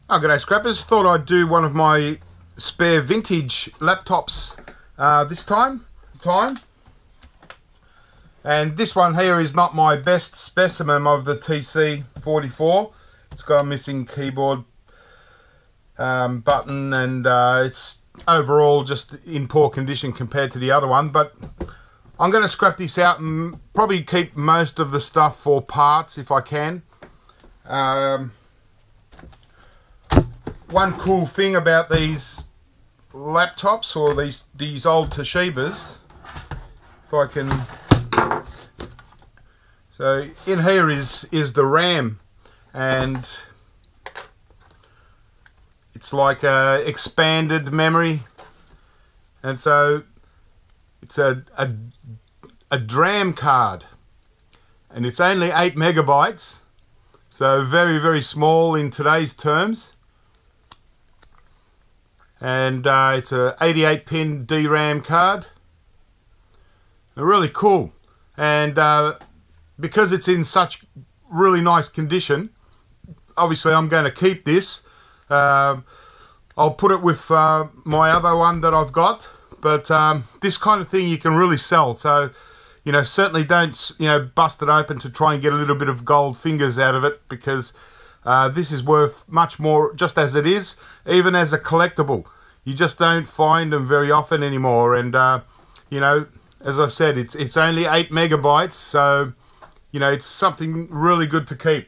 Oh, g'day scrappers. Thought I'd do one of my spare vintage laptops this time. And this one here is not my best specimen of the TC44. It's got a missing keyboard button, and it's overall just in poor condition compared to the other one. But I'm going to scrap this out and probably keep most of the stuff for parts if I can. One cool thing about these laptops, or these old Toshibas, if I can, so in here is the RAM, and it's like a expanded memory, and so it's a Dram card, and it's only 8 megabytes, so very small in today's terms. And it's a 88-pin DRAM card. They're really cool, and because it's in such really nice condition, obviously I'm going to keep this. I'll put it with my other one that I've got, but this kind of thing you can really sell. So, you know, certainly don't, you know, bust it open to try and get a little bit of gold fingers out of it, because this is worth much more just as it is, even as a collectible. You just don't find them very often anymore, and you know, as I said, it's only 8 megabytes, so you know, it's something really good to keep.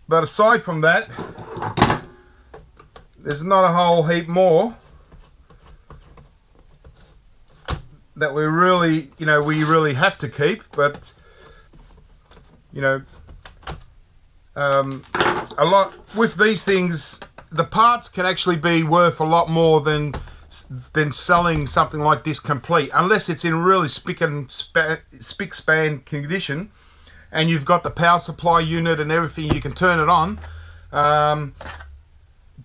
But aside from that, there's not a whole heap more that we really have to keep, but you know, a lot with these things, the parts can actually be worth a lot more than selling something like this complete, unless it's in really spick span condition, and you've got the power supply unit and everything, you can turn it on.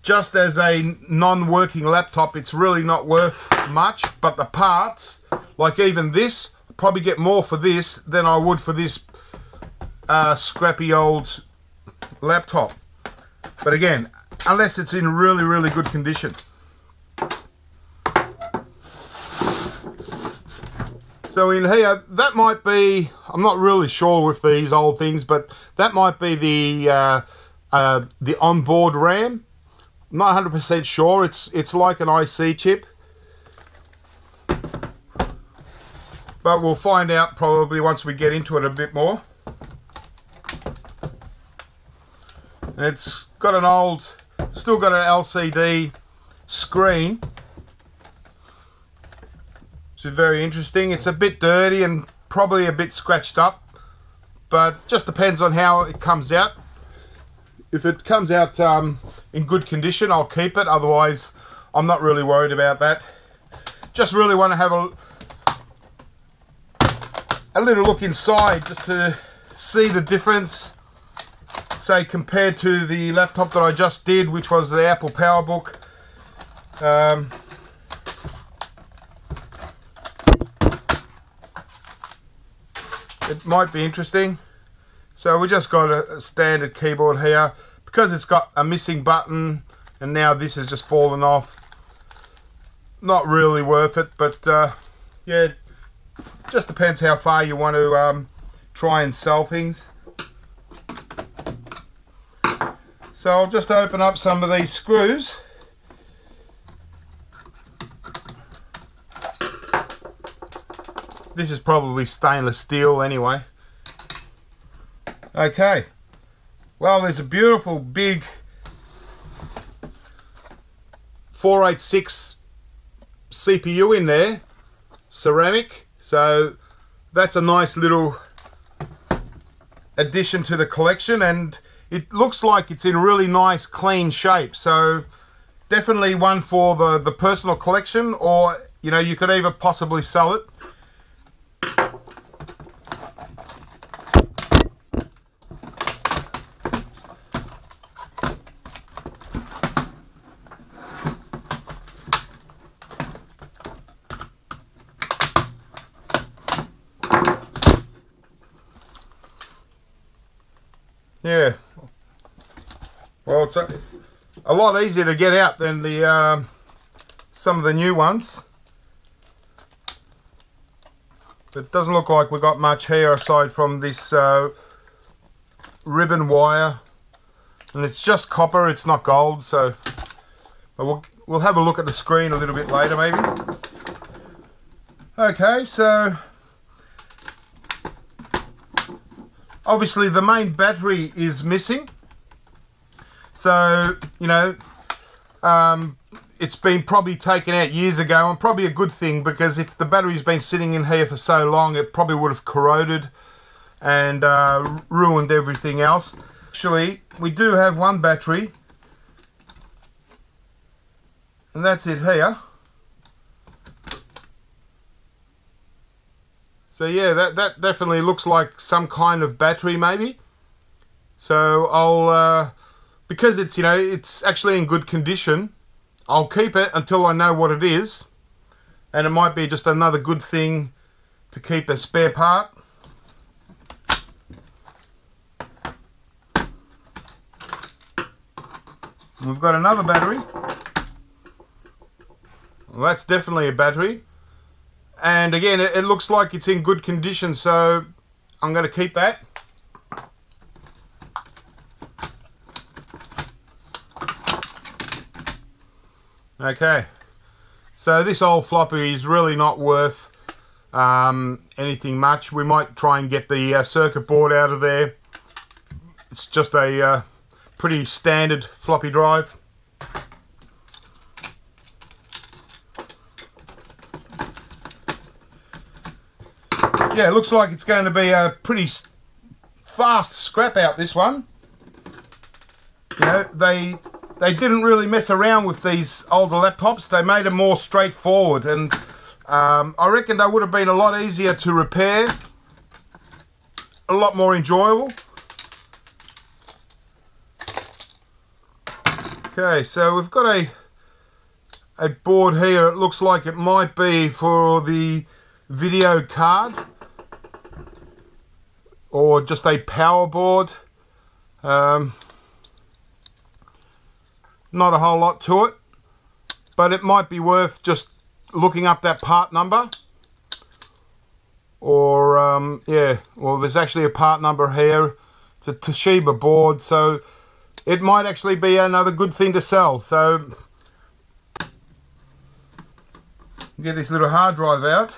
Just as a non-working laptop, it's really not worth much, but the parts, like even this, I'd probably get more for this than I would for this scrappy old laptop. But again, unless it's in really good condition. So in here, that might be, I'm not really sure with these old things, but that might be the onboard RAM. I'm not 100% sure. It's like an IC chip, but we'll find out probably once we get into it a bit more. And it's got an old, still got an LCD screen, which is very interesting. It's a bit dirty and probably a bit scratched up, but just depends on how it comes out. If it comes out in good condition, I'll keep it. Otherwise, I'm not really worried about that. Just really want to have a little look inside, just to see the difference, say, compared to the laptop that I just did, which was the Apple PowerBook. It might be interesting. So we just got a standard keyboard here, because it's got a missing button, and now this has just fallen off. Not really worth it, but yeah, just depends how far you want to try and sell things. So I'll just open up some of these screws. This is probably stainless steel anyway. Okay, well, there's a beautiful big 486 CPU in there, ceramic, so that's a nice little addition to the collection, and it looks like it's in really nice clean shape, so definitely one for the personal collection, or you know, you could even possibly sell it. Yeah. Well, it's a lot easier to get out than the some of the new ones. But it doesn't look like we've got much here aside from this ribbon wire. And it's just copper, it's not gold, so we'll have a look at the screen a little bit later maybe. Okay, so obviously the main battery is missing. So, you know, it's been probably taken out years ago, and probably a good thing, because if the battery's been sitting in here for so long, it probably would have corroded and ruined everything else. Actually, we do have one battery, and that's it here. So yeah, that definitely looks like some kind of battery maybe. So I'll, because it's, you know, it's actually in good condition, I'll keep it until I know what it is, and it might be just another good thing to keep as spare part. We've got another battery. Well, that's definitely a battery. And again, it looks like it's in good condition, so I'm going to keep that. Okay, so this old floppy is really not worth anything much. We might try and get the circuit board out of there. It's just a pretty standard floppy drive. Yeah, it looks like it's going to be a pretty fast scrap out, this one. You know, they didn't really mess around with these older laptops. They made them more straightforward, and I reckon they would have been a lot easier to repair, a lot more enjoyable. Okay, so we've got a board here. It looks like it might be for the video card, or just a power board. Not a whole lot to it, but it might be worth just looking up that part number. Or yeah, well, there's actually a part number here. It's a Toshiba board, so it might actually be another good thing to sell. So get this little hard drive out.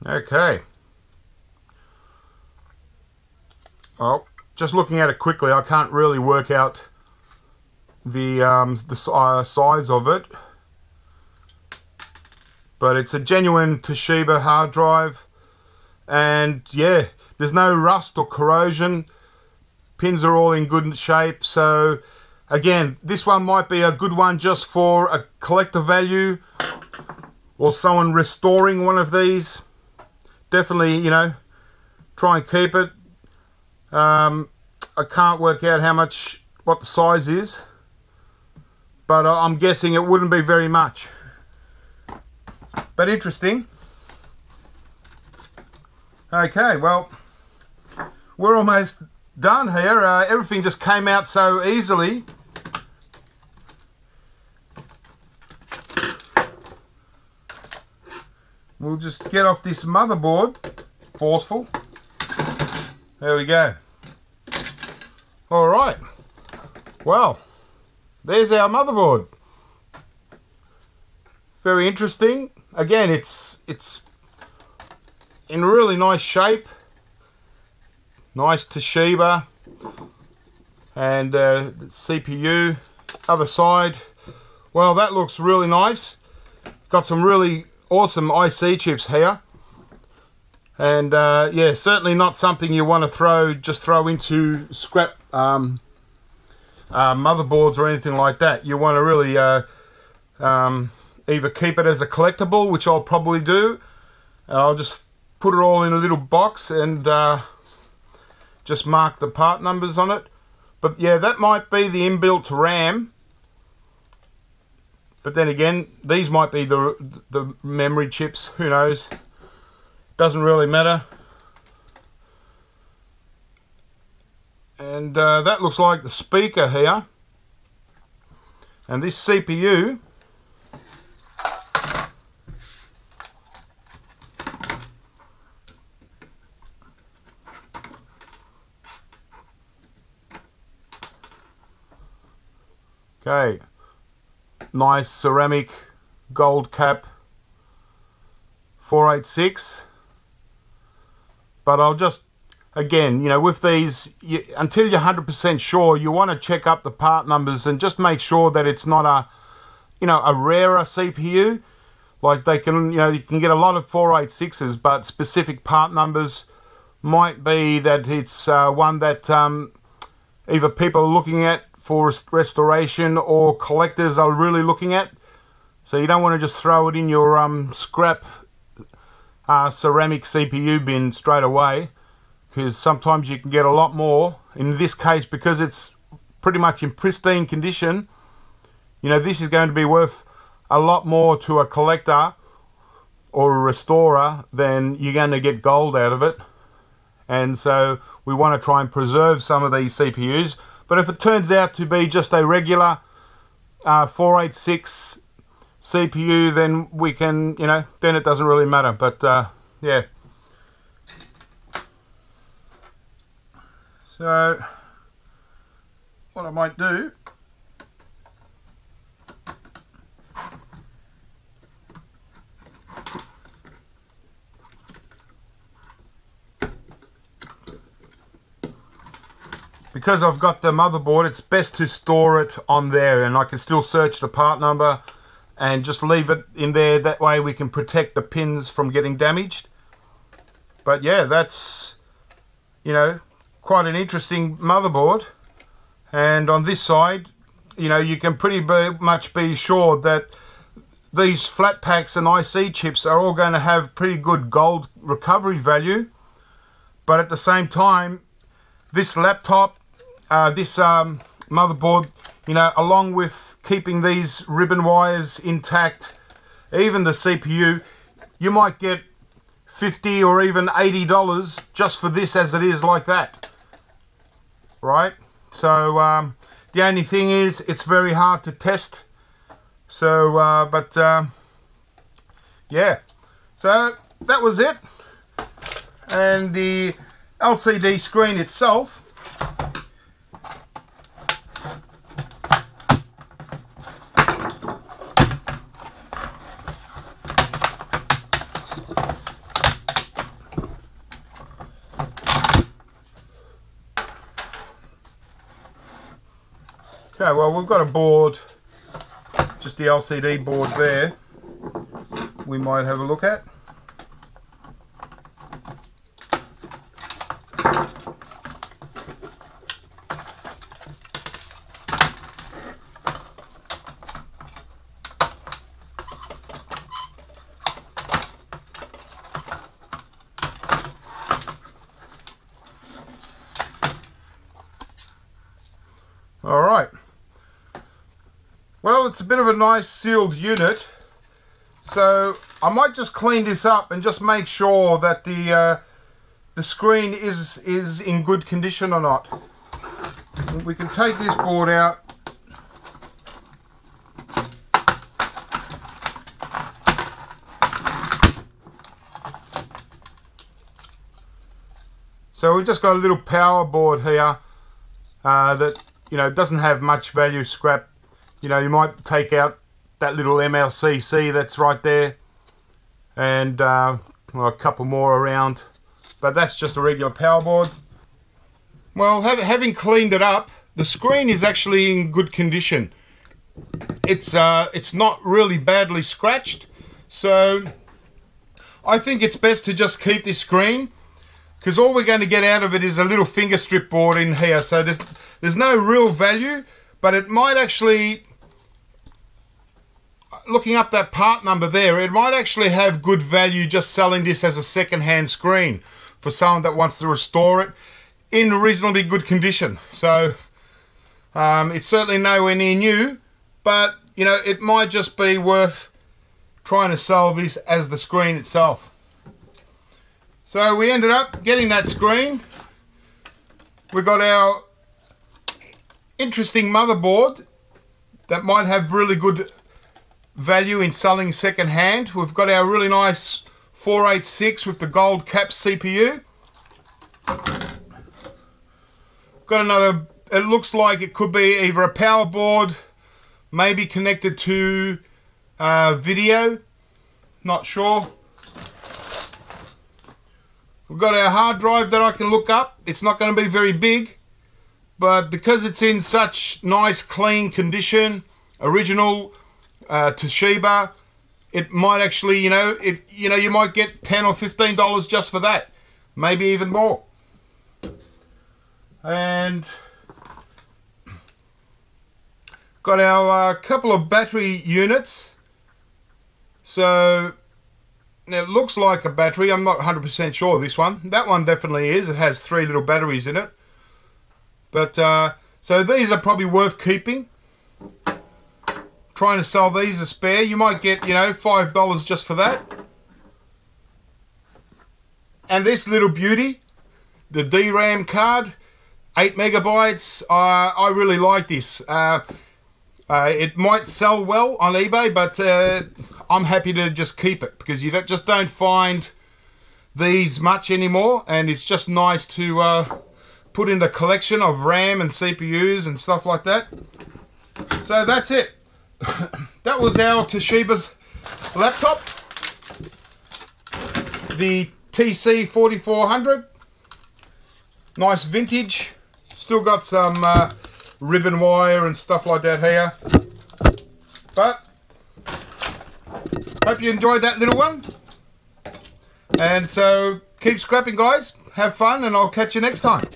Okay. Well, just looking at it quickly, I can't really work out the size of it, but it's a genuine Toshiba hard drive, and yeah, there's no rust or corrosion. Pins are all in good shape. So again, this one might be a good one just for a collector value, or someone restoring one of these. Definitely, you know, try and keep it. I can't work out what the size is, but I'm guessing it wouldn't be very much. But interesting. Okay, well, we're almost done here. Everything just came out so easily. We'll just get off this motherboard. Forceful. There we go. Alright. Well, there's our motherboard. Very interesting. Again, it's in really nice shape. Nice Toshiba. And the CPU. Other side. Well, that looks really nice. Got some really awesome IC chips here, and yeah, certainly not something you want to just throw into scrap motherboards or anything like that. You want to really either keep it as a collectible, which I'll probably do. I'll just put it all in a little box and just mark the part numbers on it. But yeah, that might be the inbuilt RAM. But then again, these might be the memory chips. Who knows? Doesn't really matter. And that looks like the speaker here. And this CPU okay, nice ceramic gold cap 486. But I'll just, again, you know, with these, until you're 100% sure, you want to check up the part numbers and just make sure that it's not a, you know, a rarer CPU. Like they can, you know, you can get a lot of 486s, but specific part numbers might be that it's one that either people are looking at for restoration or collectors are really looking at. So you don't want to just throw it in your scrap ceramic CPU bin straight away, because sometimes you can get a lot more. In this case, because it's pretty much in pristine condition, you know, this is going to be worth a lot more to a collector or a restorer than you're going to get gold out of it. And so we want to try and preserve some of these CPUs. But if it turns out to be just a regular 486 CPU, then we can, you know, then it doesn't really matter. But yeah. So what I might do, because I've got the motherboard, it's best to store it on there, and I can still search the part number and just leave it in there. That way we can protect the pins from getting damaged. But yeah, that's, you know, quite an interesting motherboard. And on this side, you know, you can pretty much be sure that these flat packs and IC chips are all going to have pretty good gold recovery value. But at the same time, this laptop, this motherboard, you know, along with keeping these ribbon wires intact, even the CPU, you might get $50 or even $80 just for this as it is like that, right? So the only thing is it's very hard to test. So yeah, so that was it. And the LCD screen itself, okay, well, we've got a board, just the LCD board there, we might have a look at. All right. Well, it's a bit of a nice sealed unit, so I might just clean this up and just make sure that the screen is in good condition or not. We can take this board out. So we've just got a little power board here that, you know, doesn't have much value scrap. You know, you might take out that little MLCC that's right there, and well, a couple more around, but that's just a regular power board. Well, having cleaned it up, the screen is actually in good condition. It's not really badly scratched, so I think it's best to just keep this screen, because all we're going to get out of it is a little finger strip board in here. So there's no real value, but it might actually, looking up that part number there, it might actually have good value just selling this as a second-hand screen for someone that wants to restore it in reasonably good condition. So it's certainly nowhere near new, but you know, it might just be worth trying to sell this as the screen itself. So we ended up getting that screen. We got our interesting motherboard that might have really good value in selling second hand. We've got our really nice 486 with the gold cap CPU. Got another, it looks like it could be either a power board, maybe connected to video, not sure. We've got our hard drive that I can look up. It's not going to be very big, but because it's in such nice clean condition, original Toshiba, it might actually, you might get $10 or $15 just for that, maybe even more. And got our couple of battery units. So it looks like a battery. I'm not 100% sure this one. That one definitely is. It has 3 little batteries in it. But so these are probably worth keeping. Trying to sell these as spare. You might get, $5 just for that. And this little beauty, the Dram Card, 8 megabytes. I really like this. It might sell well on eBay, but I'm happy to just keep it because you just don't find these much anymore, and it's just nice to put in the collection of RAM and CPUs and stuff like that. So that's it. That was our Toshiba laptop, the TC4400. Nice vintage. Still got some ribbon wire and stuff like that here. But hope you enjoyed that little one. And so keep scrapping, guys. Have fun, and I'll catch you next time.